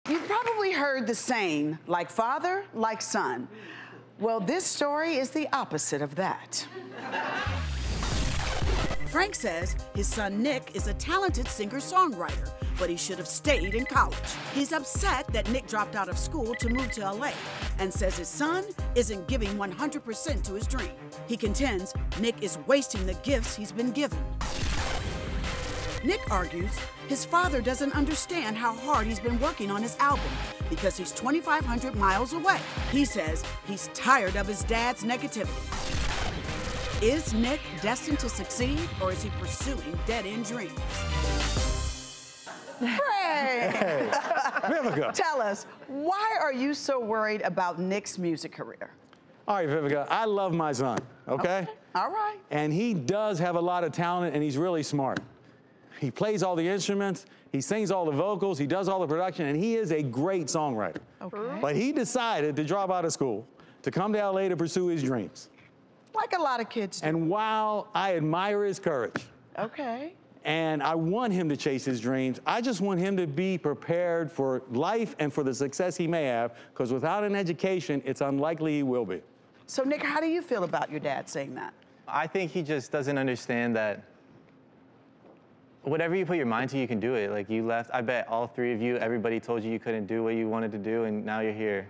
You've probably heard the saying, like father, like son. Well, this story is the opposite of that. Frank says his son Nick is a talented singer-songwriter, but he should have stayed in college. He's upset that Nick dropped out of school to move to LA and says his son isn't giving 100% to his dream. He contends Nick is wasting the gifts he's been given. Nick argues his father doesn't understand how hard he's been working on his album because he's 2,500 miles away. He says he's tired of his dad's negativity. Is Nick destined to succeed, or is he pursuing dead-end dreams? Hey, Vivica. Tell us, why are you so worried about Nick's music career? All right, Vivica, I love my son, okay? All right. And he does have a lot of talent, and he's really smart. He plays all the instruments, he sings all the vocals, he does all the production, and he is a great songwriter. Okay. But he decided to drop out of school, to come to LA to pursue his dreams. Like a lot of kids do. And while I admire his courage, okay, and I want him to chase his dreams, I just want him to be prepared for life and for the success he may have, because without an education, it's unlikely he will be. So Nick, how do you feel about your dad saying that? I think he just doesn't understand that whatever you put your mind to, you can do it. Like, you left, I bet all three of you, everybody told you you couldn't do what you wanted to do, and now you're here.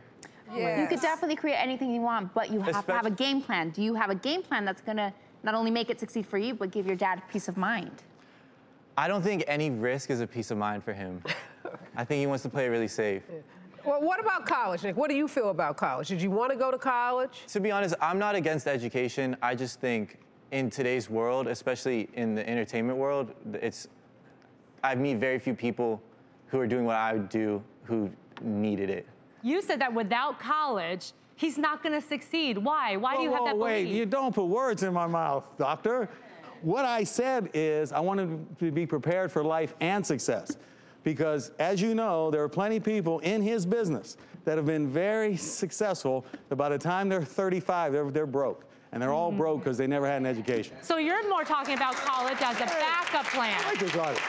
Yes. You could definitely create anything you want, but you have to have a game plan. Do you have a game plan that's gonna not only make it succeed for you, but give your dad peace of mind? I don't think any risk is a peace of mind for him. I think he wants to play it really safe. Well, what about college, Nick? What do you feel about college? Did you want to go to college? To be honest, I'm not against education. I just think in today's world, especially in the entertainment world, I meet very few people who are doing what I would do who needed it. You said that without college, he's not going to succeed. Why? Why do you have that belief? Wait, you don't put words in my mouth, doctor. What I said is I wanted to be prepared for life and success. Because, as you know, there are plenty of people in his business that have been very successful, that by the time they're 35, they're broke. And they're all broke because they never had an education. So you're more talking about college as a backup plan. I just got it.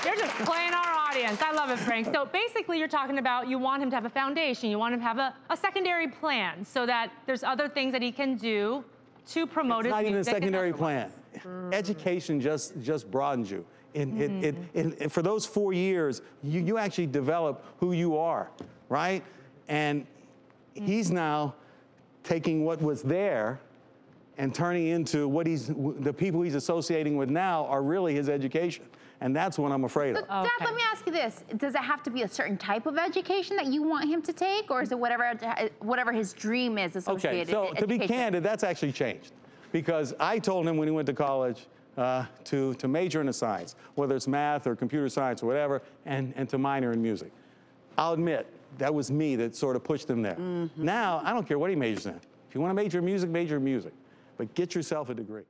You're just playing our audience. I love it, Frank. So basically, you're talking about you want him to have a foundation. You want him to have a secondary plan so that there's other things that he can do to promote his music. It's not even a secondary plan. Education just broadens you. For those 4 years, you actually develop who you are, right? And he's now taking what was there and turning into what the people he's associating with now are really his education. And that's what I'm afraid of. Dad, let me ask you this. Does it have to be a certain type of education that you want him to take, or is it whatever his dream is associated? Okay, so to be candid, that's actually changed. Because I told him when he went to college to major in a science, whether it's math or computer science or whatever, and to minor in music. I'll admit, that was me that sort of pushed him there. Now, I don't care what he majors in. If you want to major in music, major in music. But get yourself a degree.